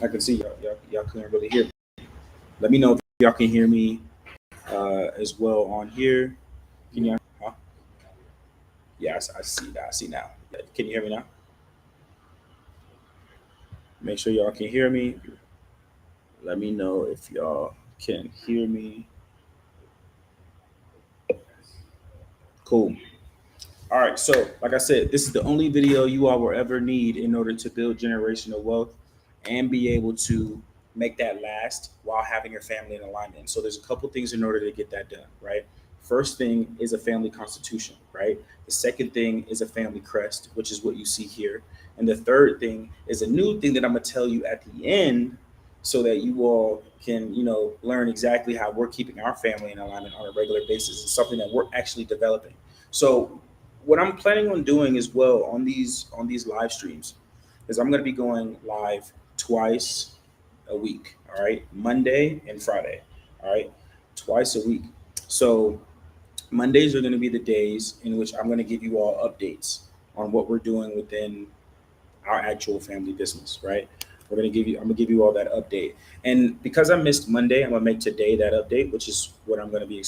I can see y'all couldn't really hear me. Let me know if y'all can hear me as well on here. Can y'all? Huh? Yes, I see that. I see now. Yeah, can you hear me now? Make sure y'all can hear me. Let me know if y'all can hear me. Cool. All right. So, like I said, this is the only video you all will ever need in order to build generational wealth and be able to make that last while having your family in alignment. So, there's a couple things in order to get that done, right? First thing is a family constitution, right? The second thing is a family crest, which is what you see here. And the third thing is a new thing that I'm going to tell you at the end so that you all can, learn exactly how we're keeping our family in alignment on a regular basis. It's something that we're actually developing. So what I'm planning on doing as well on these live streams is I'm going to be going live twice a week. All right, Monday and Friday. All right, twice a week. So Mondays are going to be the days in which I'm going to give you all updates on what we're doing within our actual family business. Right. I'm gonna give you all that update. And because I missed Monday, I'm gonna make today that update, which is what I'm gonna be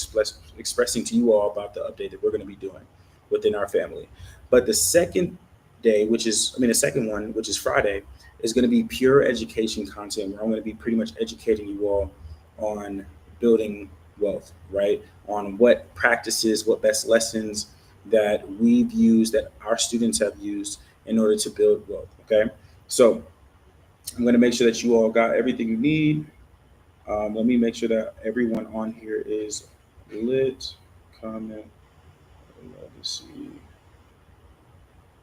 expressing to you all about the update that we're gonna be doing within our family. But the second day, the second one, which is Friday, is gonna be pure education content where I'm gonna be pretty much educating you all on building wealth, right? On what practices, what best lessons that we've used, that our students have used in order to build wealth. Okay. So I'm going to make sure that you all got everything you need. Let me make sure that everyone on here is lit. Comment. Let me see.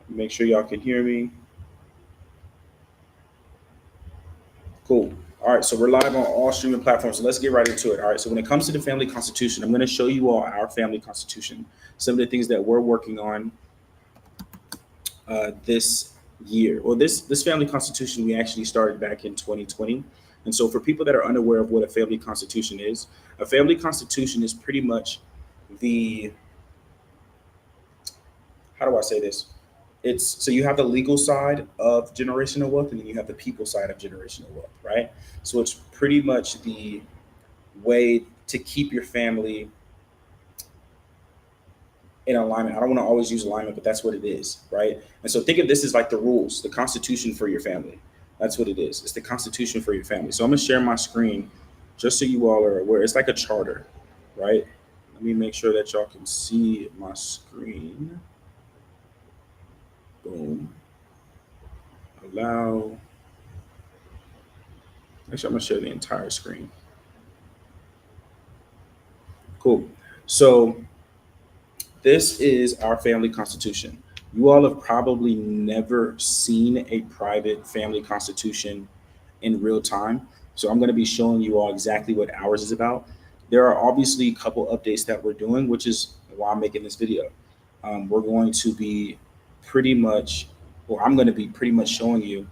Make sure y'all can hear me. Cool. All right, so we're live on all streaming platforms. So let's get right into it. All right, so when it comes to the family constitution, I'm going to show you all our family constitution, some of the things that we're working on this year. Well, this family constitution we actually started back in 2020. And so, for people that are unaware of what a family constitution is, a family constitution is pretty much the, how do I say this? It's so you have the legal side of generational wealth, and then you have the people side of generational wealth, right? So it's pretty much the way to keep your family in alignment. I don't want to always use alignment, but that's what it is, right? And so think of this as like the rules, the constitution for your family. That's what it is. It's the constitution for your family. So I'm gonna share my screen just so you all are aware. It's like a charter, right? Let me make sure that y'all can see my screen. Boom. Allow. Actually, I'm gonna share the entire screen. Cool. So this is our family constitution. You all have probably never seen a private family constitution in real time. So I'm going to be showing you all exactly what ours is about. There are obviously a couple updates that we're doing, which is why I'm making this video. We're going to be pretty much, or I'm going to be pretty much showing you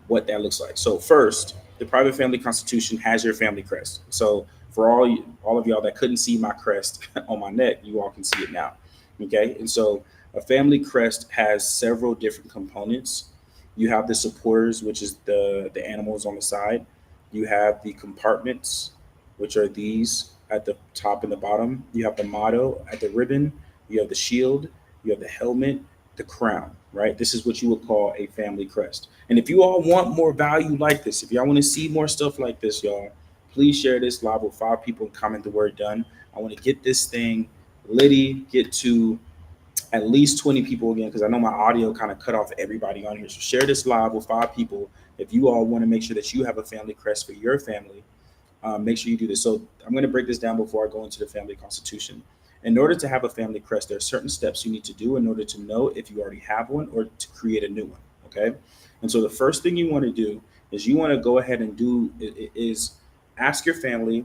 what that looks like. So first, the private family constitution has your family crest. So for all of y'all that couldn't see my crest on my neck, you all can see it now. Okay, and so a family crest has several different components. You have the supporters, which is the animals on the side. You have the compartments, which are these at the top and the bottom. You have the motto at the ribbon. You have the shield. You have the helmet, the crown. Right. This is what you would call a family crest. And if you all want more value like this, if y'all want to see more stuff like this, y'all, please share this live with 5 people and comment the word done. I want to get this thing Liddy get to at least 20 people again because I know my audio kind of cut off everybody on here. So share this live with 5 people. If you all want to make sure that you have a family crest for your family, make sure you do this. So I'm going to break this down before I go into the family constitution. In order to have a family crest, there are certain steps you need to do in order to know if you already have one or to create a new one. Okay. And so the first thing you want to do is you want to go ahead and is ask your family,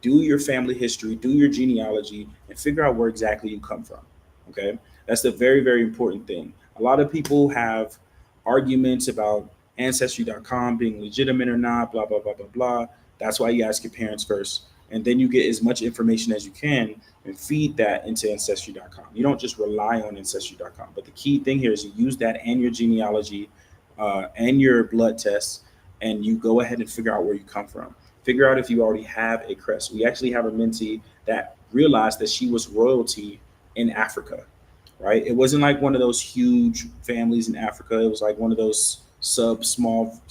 do your family history, do your genealogy, and figure out where exactly you come from. Okay, that's the very, very important thing. A lot of people have arguments about ancestry.com being legitimate or not, blah, blah, blah, blah, blah. That's why you ask your parents first. And then you get as much information as you can and feed that into ancestry.com. You don't just rely on ancestry.com. But the key thing here is you use that and your genealogy and your blood tests and you go ahead and figure out where you come from. Figure out if you already have a crest. We actually have a mentee that realized that she was royalty in Africa, right? It wasn't like one of those huge families in Africa. It was like one of those small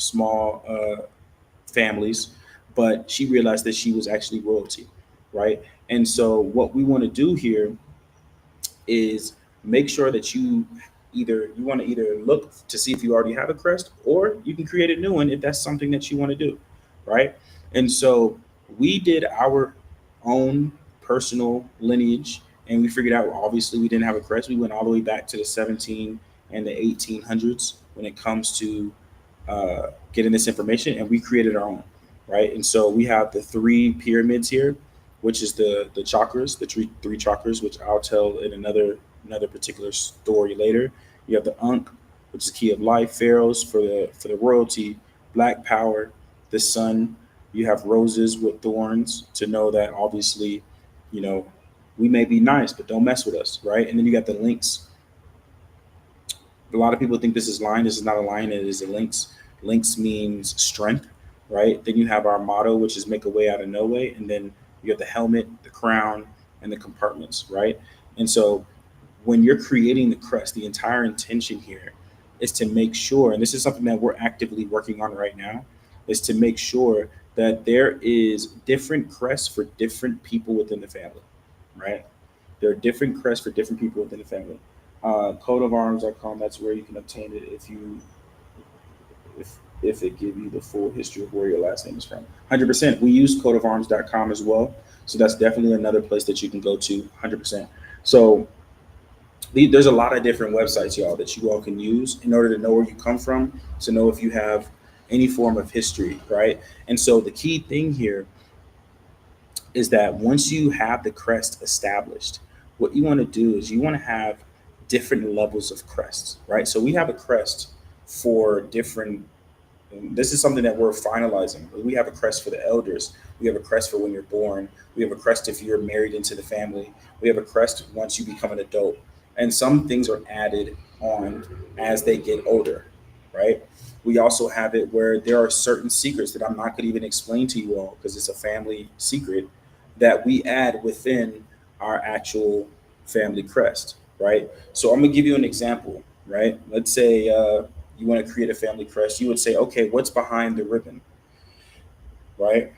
families, but she realized that she was actually royalty, right? And so what we want to do here is make sure that you want to either look to see if you already have a crest, or you can create a new one if that's something that you want to do, right? And so we did our own personal lineage, and we figured out obviously we didn't have a crest. We went all the way back to the 17 and the 1800s when it comes to getting this information, and we created our own, right? And so we have the three pyramids here, which is the chakras, the three chakras, which I'll tell in another particular story later. You have the Ankh, which is key of life, pharaohs for the royalty, black power, the sun. You have roses with thorns to know that obviously, you know, we may be nice, but don't mess with us, right? And then you got the links. A lot of people think this is line. This is not a line. It is a links. Links means strength, right? Then you have our motto, which is make a way out of no way. And then you have the helmet, the crown, and the compartments, right? And so when you're creating the crest, the entire intention here is to make sure, and this is something that we're actively working on right now, is to make sure that there is different crests for different people within the family, right? There are different crests for different people within the family. Coatofarms.com, that's where you can obtain it if if it give you the full history of where your last name is from. 100%. We use coatofarms.com as well. So that's definitely another place that you can go to. 100%. So there's a lot of different websites, y'all, that you all can use in order to know where you come from, to know if you have any form of history, right? And so the key thing here is that once you have the crest established, what you want to do is you want to have different levels of crests, right? So we have a crest for different, this is something that we're finalizing. We have a crest for the elders. We have a crest for when you're born. We have a crest if you're married into the family. We have a crest once you become an adult. And some things are added on as they get older, right? We also have it where there are certain secrets that I'm not going to even explain to you all because it's a family secret that we add within our actual family crest, right? So I'm going to give you an example, right? Let's say you want to create a family crest. You would say, okay, what's behind the ribbon, right?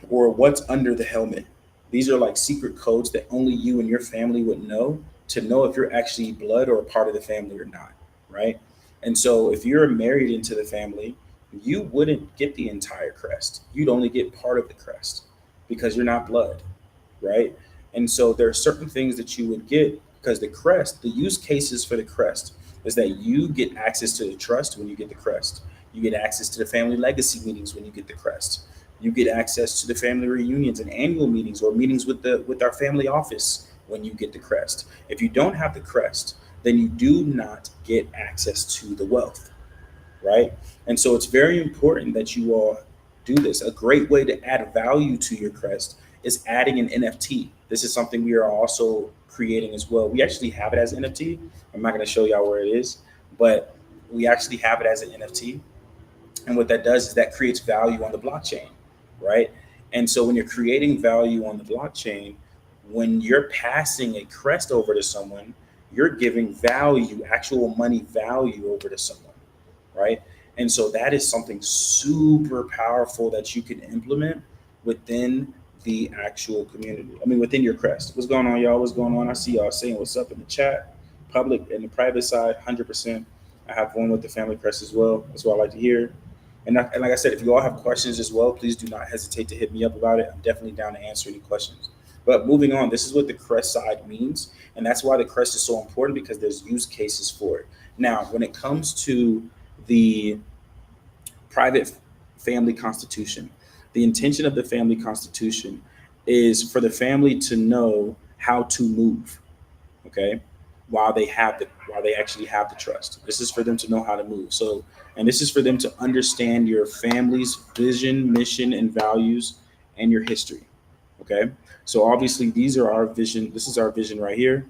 Or what's under the helmet? These are like secret codes that only you and your family would know to know if you're actually blood or a part of the family or not, right? And so if you're married into the family, you wouldn't get the entire crest. You'd only get part of the crest because you're not blood, right? And so there are certain things that you would get because the crest, the use cases for the crest is that you get access to the trust when you get the crest. You get access to the family legacy meetings when you get the crest. You get access to the family reunions and annual meetings or meetings with our family office when you get the crest. If you don't have the crest, then you do not get access to the wealth, right? And so it's very important that you all do this. A great way to add value to your crest is adding an NFT. This is something we are also creating as well. We actually have it as an NFT. I'm not going to show y'all where it is, but we actually have it as an NFT. And what that does is that creates value on the blockchain, right? And so when you're creating value on the blockchain, when you're passing a crest over to someone, you're giving value, actual money value over to someone, right? And so that is something super powerful that you can implement within the actual community. I mean, within your crest. What's going on, y'all? What's going on? I see y'all saying what's up in the chat, public and the private side, 100%. I have one with the family crest as well. That's what I like to hear. And like I said, if you all have questions as well, please do not hesitate to hit me up about it. I'm definitely down to answer any questions. But moving on, this is what the crest side means. And that's why the crest is so important because there's use cases for it. Now, when it comes to the private family constitution, the intention of the family constitution is for the family to know how to move, okay, while they actually have the trust. This is for them to know how to move. So, and this is for them to understand your family's vision, mission, and values, and your history. Okay. So obviously these are our vision. This is our vision right here.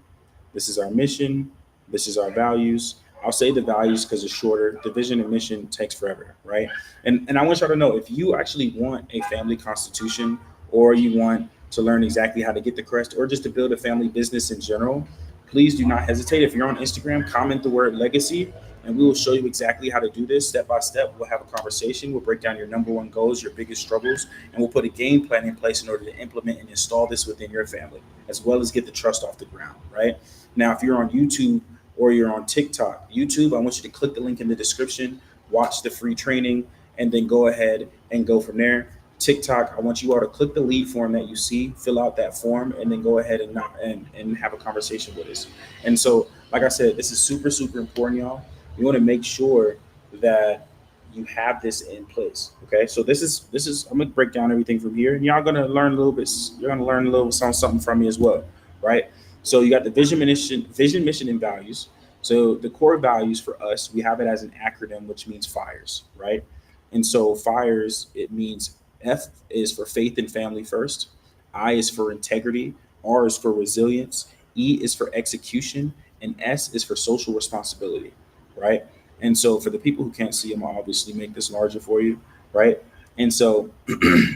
This is our mission. This is our values. I'll say the values because it's shorter. The vision and mission takes forever, right? And I want y'all to know, if you actually want a family constitution, or you want to learn exactly how to get the crest, or just to build a family business in general, please do not hesitate. If you're on Instagram, comment the word legacy, and we will show you exactly how to do this step by step. We'll have a conversation. We'll break down your number one goals, your biggest struggles, and we'll put a game plan in place in order to implement and install this within your family, as well as get the trust off the ground, right? Now, if you're on YouTube or you're on TikTok, YouTube, I want you to click the link in the description, watch the free training, and then go ahead and go from there. TikTok, I want you all to click the lead form that you see, fill out that form, and then go ahead and not, and have a conversation with us. And so, like I said, this is super, super important, y'all. You want to make sure that you have this in place. Okay. So this is I'm gonna break down everything from here, and y'all gonna learn a little bit. You're gonna learn a little something from me as well, right? So you got the vision, mission, and values. So the core values for us, we have it as an acronym, which means fires, right? And so fires, it means F is for faith and family first, I is for integrity, R is for resilience, E is for execution, and S is for social responsibility, right? And so for the people who can't see them, I'll obviously make this larger for you, right? And so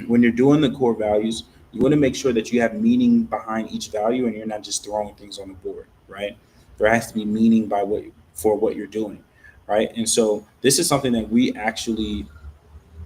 when you're doing the core values, you want to make sure that you have meaning behind each value, and you're not just throwing things on the board, right? There has to be meaning by what you're doing, right? And so this is something that we actually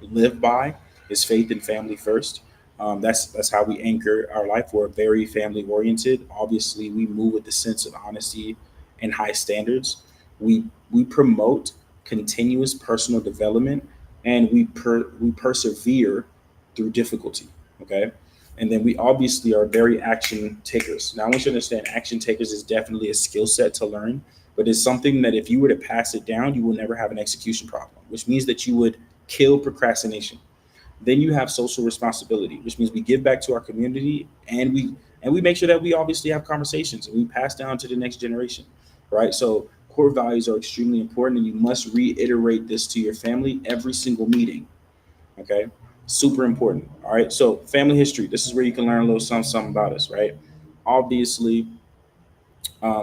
live by, is faith and family first. That's how we anchor our life. We're very family oriented. Obviously, we move with the sense of honesty and high standards. We promote continuous personal development, and we persevere through difficulty. Okay. And then we obviously are very action takers. Now, I want you to understand, action takers is definitely a skill set to learn, but it's something that if you were to pass it down, you will never have an execution problem, which means that you would kill procrastination. Then you have social responsibility, which means we give back to our community, and we make sure that we obviously have conversations and we pass down to the next generation, right? So core values are extremely important, and you must reiterate this to your family every single meeting. Okay, super important. All right, so family history. This is where you can learn a little something about us, right? Obviously,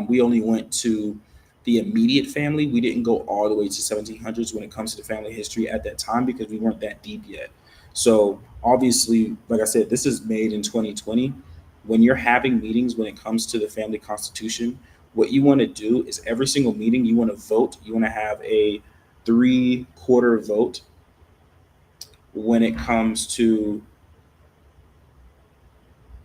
we only went to the immediate family. We didn't go all the way to 1700s when it comes to the family history at that time, because we weren't that deep yet. So obviously, like I said, this is made in 2020. When you're having meetings when it comes to the family constitution, what you want to do is every single meeting you want to vote. You want to have a three-quarter vote when it comes to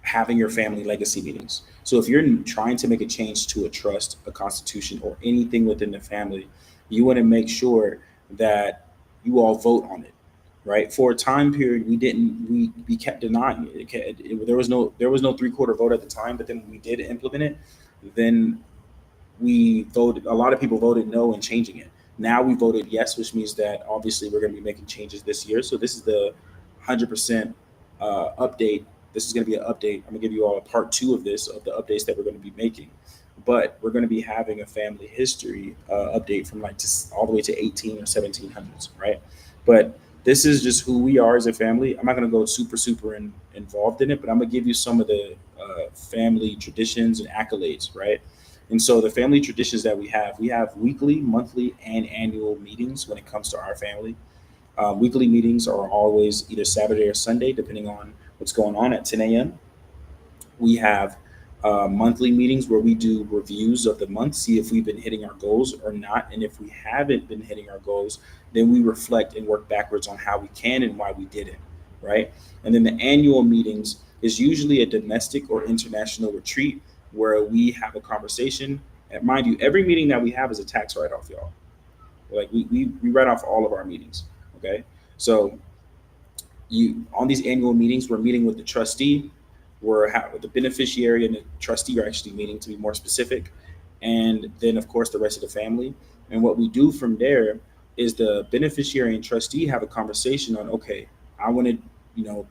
having your family legacy meetings. So if you're trying to make a change to a trust, a constitution, or anything within the family, you want to make sure that you all vote on it, right? For a time period, we kept denying it. There was no three-quarter vote at the time, but then when we did implement it, then we voted. A lot of people voted no in changing it. Now we voted yes, which means that obviously we're going to be making changes this year. So this is the 100% update. This is going to be an update. I'm going to give you all a part two of this, of the updates that we're going to be making. But we're going to be having a family history update from like just all the way to 18 or 1700s, right? But this is just who we are as a family. I'm not going to go super involved in it, but I'm going to give you some of the family traditions and accolades, right? And so the family traditions that we have weekly, monthly, and annual meetings when it comes to our family. Weekly meetings are always either Saturday or Sunday, depending on what's going on at 10 a.m. We have monthly meetings where we do reviews of the month, see if we've been hitting our goals or not. And if we haven't been hitting our goals, then we reflect and work backwards on how we can and why we didn't, right? And then the annual meetings is usually a domestic or international retreat where we have a conversation. And mind you, every meeting that we have is a tax write off, y'all. Like we write off all of our meetings. Okay. So you on these annual meetings, we're meeting with the trustee, the beneficiary and the trustee are actually meeting, to be more specific, and then of course the rest of the family. And what we do from there is the beneficiary and trustee have a conversation on, okay, I want to, you know,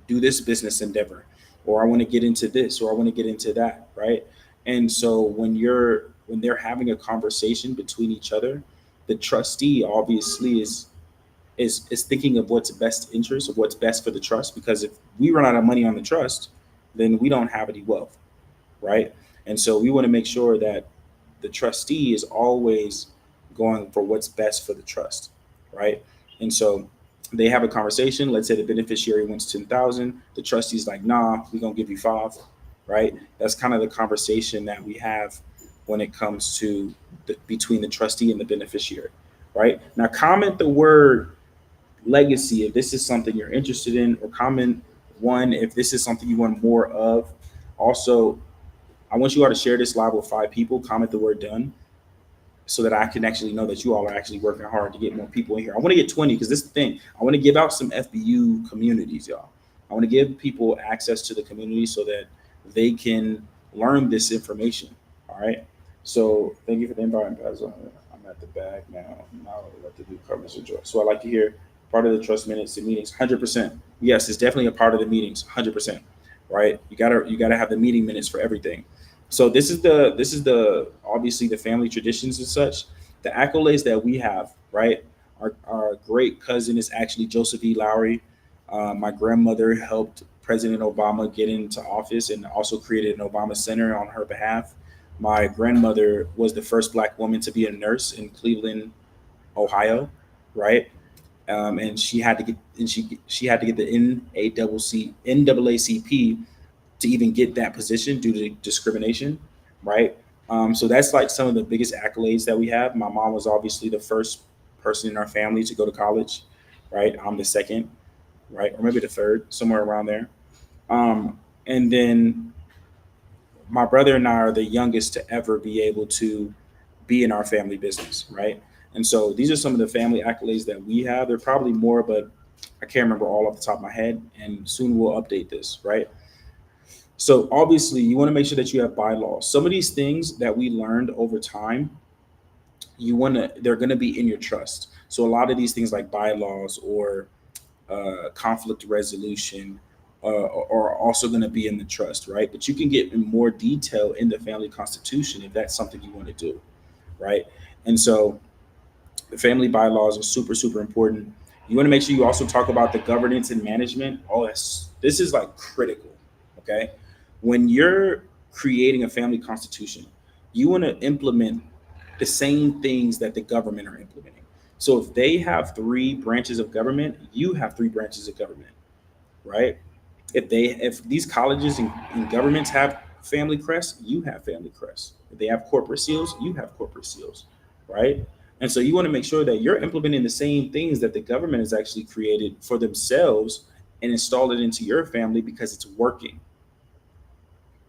do this business endeavor, or I want to get into this, or I want to get into that, right? And so when they're having a conversation between each other, the trustee obviously is thinking of what's best interest, of what's best for the trust, because if we run out of money on the trust, then we don't have any wealth, right? And so we want to make sure that the trustee is always going for what's best for the trust, right? And so they have a conversation. Let's say the beneficiary wants 10,000. The trustee's like, nah, we're gonna give you five, right? That's kind of the conversation that we have when it comes to between the trustee and the beneficiary, right? Now, comment the word legacy if this is something you're interested in, or comment one if this is something you want more of. Also, I want you all to share this live with 5 people. Comment the word done so that I can actually know that you all are actually working hard to get more people in here. I want to get 20 because this is the thing. I want to give out some FBU communities, y'all. I want to give people access to the community so that they can learn this information. All right. So thank you for the invite, guys. I'm at the back now. Now I'll let the newcomers enjoy. So I like to hear part of the trust minutes and meetings. 100%. Yes, it's definitely a part of the meetings. 100%. Right. You gotta have the meeting minutes for everything. So this is the obviously the family traditions and such. The accolades that we have, right? Our great cousin is actually Joseph E. Lowry. My grandmother helped President Obama get into office and also created an Obama Center on her behalf. My grandmother was the first Black woman to be a nurse in Cleveland, Ohio, right? And she had to get the NAACP to even get that position due to discrimination, right? So that's like some of the biggest accolades that we have. My mom was obviously the first person in our family to go to college, right? I'm the second, right? Or maybe the third, somewhere around there. And then my brother and I are the youngest to ever be able to be in our family business, right? And so these are some of the family accolades that we have. There are probably more, but I can't remember all off the top of my head. And soon we'll update this, right? So obviously, you want to make sure that you have bylaws. Some of these things that we learned over time, they're going to be in your trust. So a lot of these things like bylaws or conflict resolution are also going to be in the trust, right? But you can get in more detail in the family constitution if that's something you want to do, right? And so the family bylaws are super, super important. You want to make sure you also talk about the governance and management. Oh, this is like critical. Okay. When you're creating a family constitution, you want to implement the same things that the government are implementing. So if they have 3 branches of government, you have 3 branches of government, right? If these colleges and governments have family crests, you have family crests. If they have corporate seals, you have corporate seals, right? And so you want to make sure that you're implementing the same things that the government has actually created for themselves and install it into your family because it's working.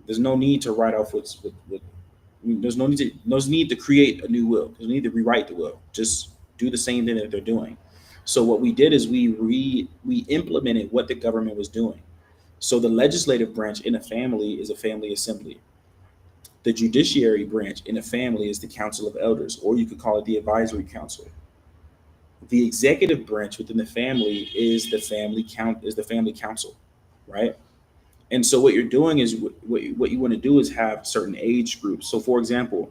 There's no need to write off there's no need to create a new will. There's no need to rewrite the will. Just do the same thing that they're doing. So what we did is we implemented what the government was doing. So the legislative branch in a family is a family assembly. The judiciary branch in a family is the council of elders, or you could call it the advisory council. The executive branch within the family is the family council, right? And so what you're doing is what you want to do is have certain age groups. So for example,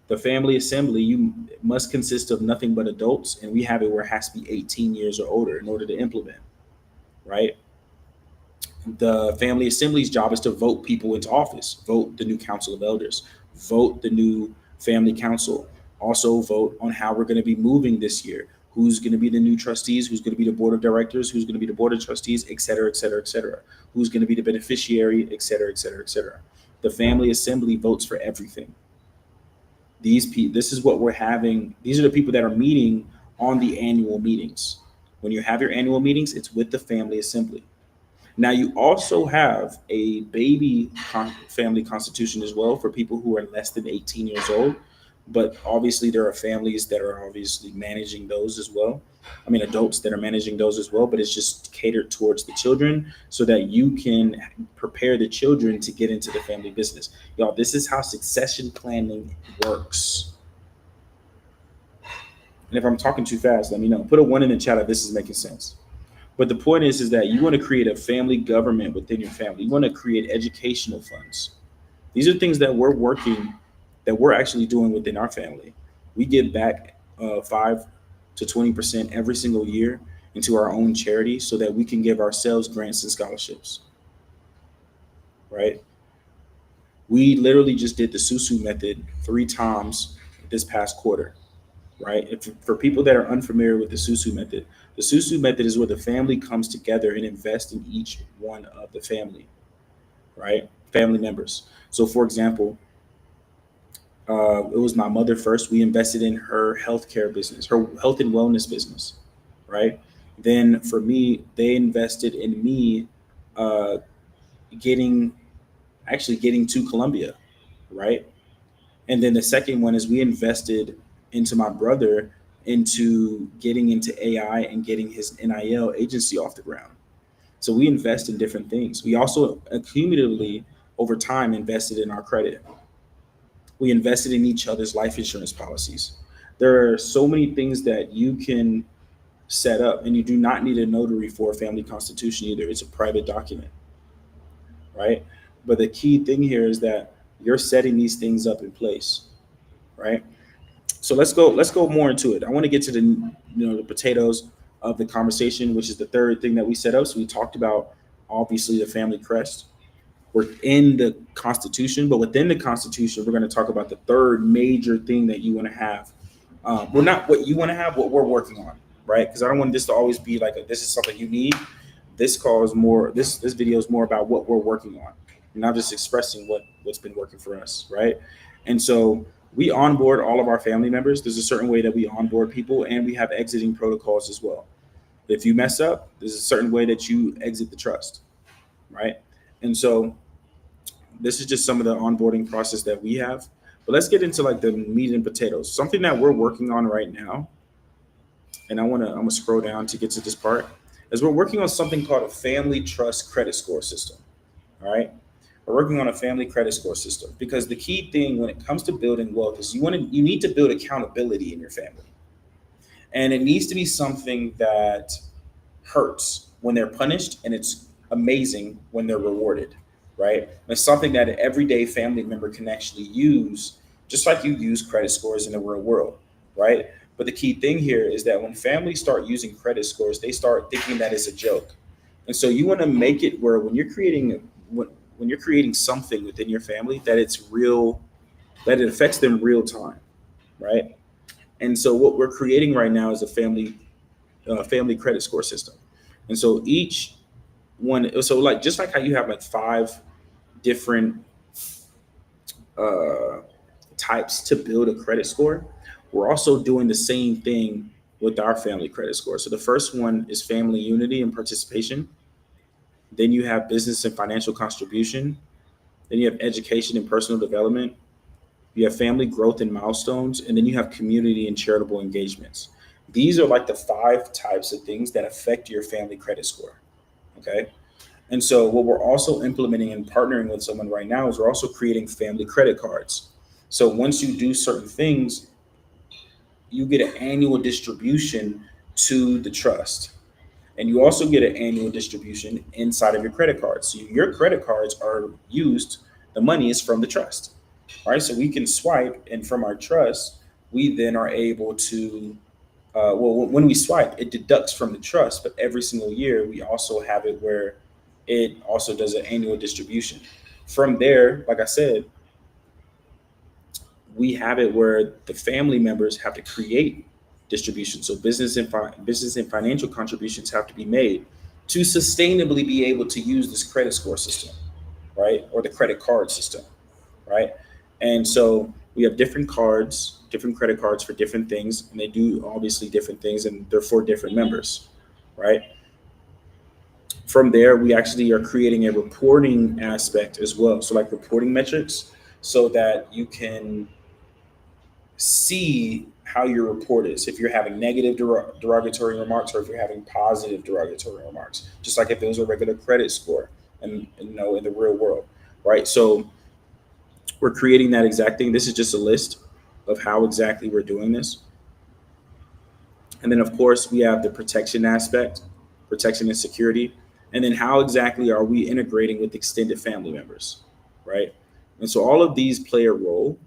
the family assembly you must consist of nothing but adults, and we have it where it has to be 18 years or older in order to implement, right? The family assembly's job is to vote people into office, vote the new council of elders, vote the new family council, also vote on how we're going to be moving this year, who's going to be the new trustees, who's going to be the board of directors, who's going to be the board of trustees, et cetera, et cetera, et cetera, who's going to be the beneficiary, et cetera, et cetera, et cetera. The family assembly votes for everything. This is what we're having. These are the people that are meeting on the annual meetings. When you have your annual meetings, it's with the family assembly. Now you also have a family constitution as well for people who are less than 18 years old. But obviously there are families that are obviously managing those as well. I mean, adults that are managing those as well, but it's just catered towards the children so that you can prepare the children to get into the family business. Y'all, this is how succession planning works. And if I'm talking too fast, let me know. Put a 1 in the chat if this is making sense. But the point is that you want to create a family government within your family. You want to create educational funds. These are things that we're actually doing within our family. We give back 5 to 20% every single year into our own charity so that we can give ourselves grants and scholarships, right? We literally just did the SUSU method 3 times this past quarter. right? For people that are unfamiliar with the Susu method, the Susu method is where the family comes together and invests in each one of the family, right? Family members. So, for example, it was my mother first. We invested in her healthcare business, her health and wellness business, right? Then for me, they invested in me uh, getting getting to Columbia, right? And then the second one is we invested into my brother into getting into AI and getting his NIL agency off the ground. So we invest in different things. We also accumulatively over time invested in our credit. We invested in each other's life insurance policies. There are so many things that you can set up, and you do not need a notary for a family constitution either. It's a private document, right? But the key thing here is that you're setting these things up in place, right? So let's go more into it. I want to get to the potatoes of the conversation, which is the third thing that we set up. So we talked about obviously the family crest. We're in the Constitution, but within the Constitution, we're going to talk about the third major thing that you want to have. Well, not what you want to have, what we're working on, right? Because I don't want this to always be like this is something you need. This call is more. This video is more about what we're working on, not just expressing what's been working for us, right? And so we onboard all of our family members. There's a certain way that we onboard people, and we have exiting protocols as well. If you mess up, there's a certain way that you exit the trust, right? And so this is just some of the onboarding process that we have. But let's get into like the meat and potatoes. Something that we're working on right now, and I'm gonna scroll down to get to this part, is we're working on something called a family trust credit score system. All right. We're working on a family credit score system because the key thing when it comes to building wealth is you need to build accountability in your family. And it needs to be something that hurts when they're punished, and it's amazing when they're rewarded, right? It's something that an everyday family member can actually use, just like you use credit scores in the real world, right? But the key thing here is that when families start using credit scores, they start thinking that it's a joke. And so you want to make it where when you're creating something within your family that it's real, that it affects them real time, right? And so what we're creating right now is a family credit score system. And so each one, so like just like how you have like five different uh, types to build a credit score, we're also doing the same thing with our family credit score. So the first one is family unity and participation. Then you have business and financial contribution. Then you have education and personal development. You have family growth and milestones, and then you have community and charitable engagements. These are like the five types of things that affect your family credit score. Okay. And so, what we're also implementing and partnering with someone right now is we're also creating family credit cards. So, once you do certain things, you get an annual distribution to the trust. And you also get an annual distribution inside of your credit cards. So, your credit cards are used, the money is from the trust. All right. So, we can swipe, and from our trust, we then are able to when we swipe, it deducts from the trust, but every single year we also have it where it also does an annual distribution. From there, like I said, we have it where the family members have to create distribution. So business and financial contributions have to be made to sustainably be able to use this credit score system, right, or the credit card system, right? And so we have different cards, different credit cards for different things, and they do obviously different things, and they're for different members, right? From there, we actually are creating a reporting aspect as well. So, like reporting metrics, so that you can see how your report is. If you're having negative derogatory remarks, or if you're having positive derogatory remarks, just like if it was a regular credit score, and in the real world, right? So, we're creating that exact thing. This is just a list of how exactly we're doing this. And then, of course, we have the protection aspect, protection and security. And then, how exactly are we integrating with extended family members, right? And so, all of these play a role.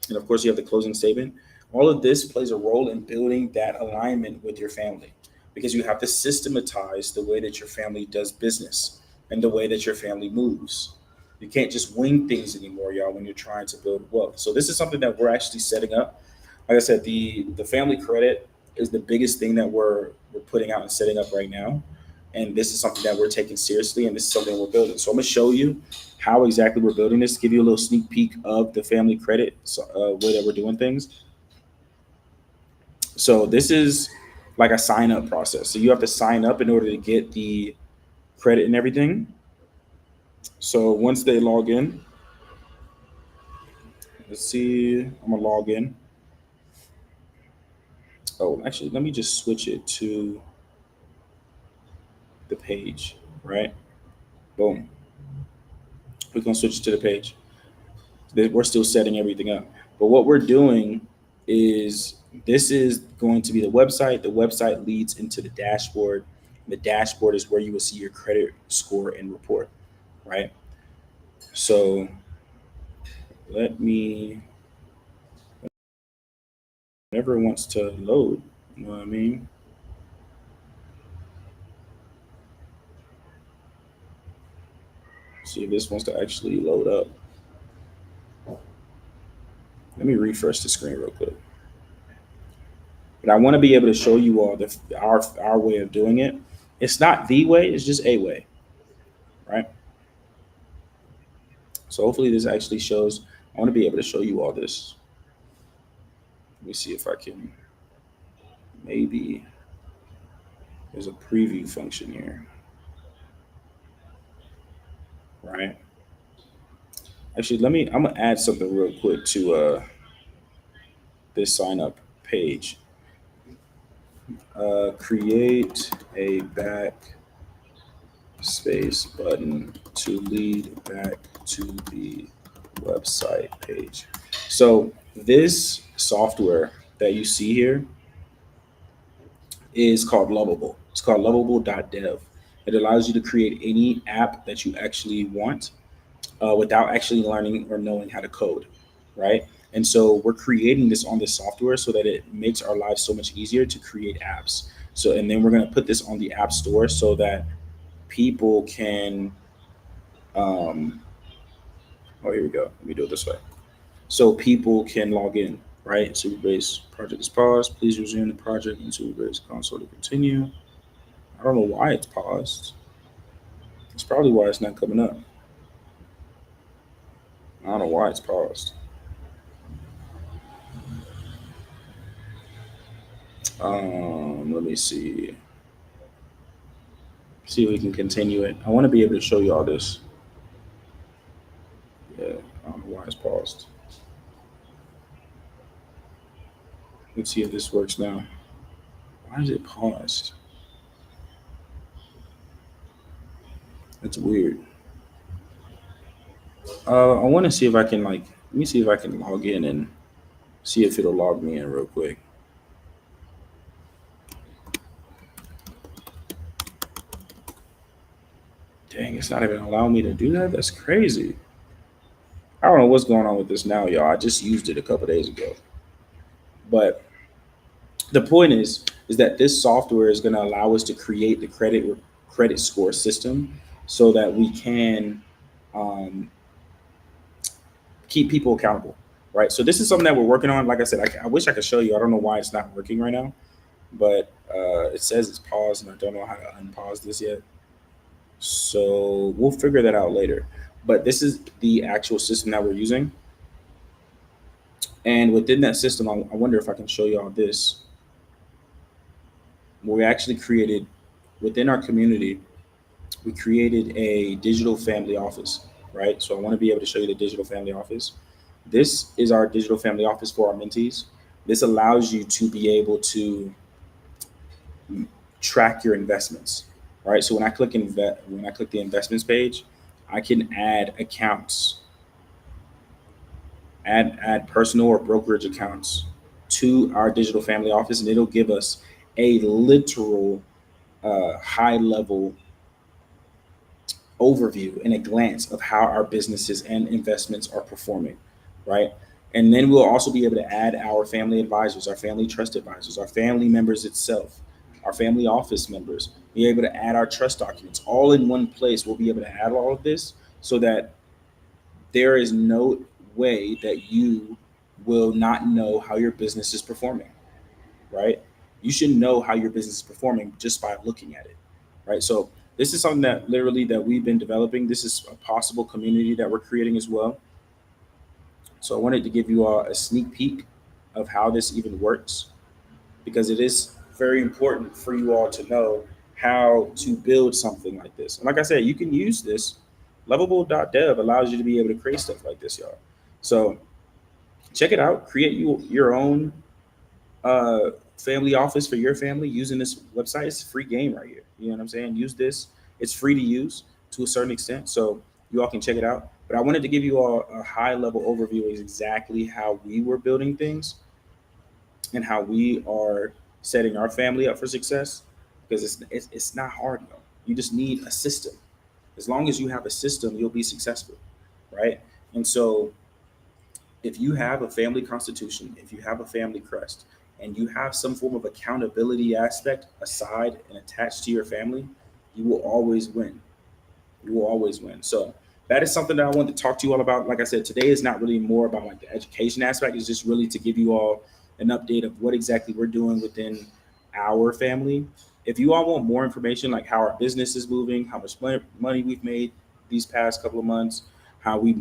And of course, you have the closing statement. All of this plays a role in building that alignment with your family, because you have to systematize the way that your family does business and the way that your family moves. You can't just wing things anymore, y'all, when you're trying to build wealth. So, this is something that we're actually setting up. like I said, the family credit is the biggest thing that we're putting out and setting up right now, and this is something that we're taking seriously, and this is something we're building. So I'm gonna show you how exactly we're building this. Give you a little sneak peek of the family credit way that we're doing things. So this is like a sign up process. So you have to sign up in order to get the credit and everything. So once they log in, let's see, I'm gonna log in. Oh, actually, let me just switch it to the page, right? Boom. We're gonna switch it to the page. We're still setting everything up. But what we're doing is this is going to be the website. The website leads into the dashboard. The dashboard is where you will see your credit score and report, right? So let me, whenever it wants to load, you know what I mean? See if this wants to actually load up. Let me refresh the screen real quick. But I want to be able to show you all our way of doing it. It's not the way; it's just a way, right? So hopefully this actually shows. I want to be able to show you all this. Let me see if I can. Maybe there's a preview function here, right? Actually, let me. I'm gonna add something real quick to this sign up page. Create a backspace button to lead back to the website page. So this software that you see here is called Lovable. It's called lovable.dev. It allows you to create any app that you actually want without actually learning or knowing how to code, right? And so we're creating this on this software so that it makes our lives so much easier to create apps. So, and then we're going to put this on the App Store so that people can, um, oh, here we go. Let me do it this way. So people can log in, right? Superbase project is paused. Please resume the project in Superbase console to continue. I don't know why it's paused. It's probably why it's not coming up. I don't know why it's paused. Let me see. See if we can continue it. I want to be able to show you all this. Yeah, I don't know why it's paused. Let's see if this works now. Why is it paused? That's weird. I want to see if I can let me see if I can log in and see if it'll log me in real quick. Dang, it's not even allowing me to do that. That's crazy. I don't know what's going on with this now, y'all. I just used it a couple days ago. But the point is that this software is going to allow us to create the credit score system so that we can um, keep people accountable, right? So this is something that we're working on. Like I said, I wish I could show you. I don't know why it's not working right now, but it says it's paused, and I don't know how to unpause this yet. So we'll figure that out later. But this is the actual system that we're using, and within that system, I wonder if I can show you all this. We actually created within our community. We created a digital family office, right? So I want to be able to show you the digital family office. This is our digital family office for our mentees. This allows you to be able to track your investments, right? So when I click the investments page, I can add accounts, add personal or brokerage accounts to our digital family office, and it'll give us a literal high level overview and a glance of how our businesses and investments are performing, right? And then we'll also be able to add our family advisors, our family trust advisors, our family members itself, our family office members, be able to add our trust documents all in one place. We'll be able to add all of this so that there is no way that you will not know how your business is performing, right? You should know how your business is performing just by looking at it, right? So this is something that literally that we've been developing. This is a possible community that we're creating as well. So I wanted to give you all a sneak peek of how this even works, because it is very important for you all to know how to build something like this. And like I said, you can use this. Lovable.dev allows you to be able to create stuff like this, y'all. So check it out. Create your own family office for your family using this website. It's a free game right here. You know what I'm saying? Use this. It's free to use to a certain extent. So you all can check it out. But I wanted to give you all a high level overview of exactly how we were building things and how we are setting our family up for success, because it's not hard, though. You just need a system. As long as you have a system, you'll be successful, right? And so if you have a family constitution, if you have a family crest, and you have some form of accountability aspect aside and attached to your family, you will always win. You will always win. So that is something that I wanted to talk to you all about. Like I said, today is not really more about like the education aspect. It's just really to give you all an update of what exactly we're doing within our family. If you all want more information, like how our business is moving, how much money we've made these past couple of months, how we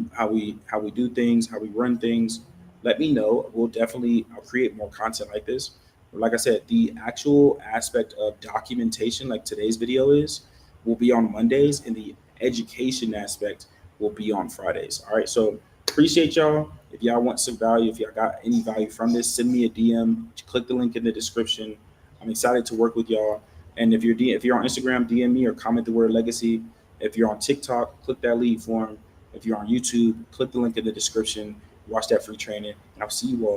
do things, how we run things, let me know. I'll create more content like this. Like I said, the actual aspect of documentation, like today's video is, will be on Mondays, and the education aspect will be on Fridays. All right. So appreciate y'all. If y'all want some value, if y'all got any value from this, send me a DM. Click the link in the description. I'm excited to work with y'all. And if you're on Instagram, DM me or comment the word legacy. If you're on TikTok, click that lead form. If you're on YouTube, click the link in the description. Watch that free training, and I'll see you all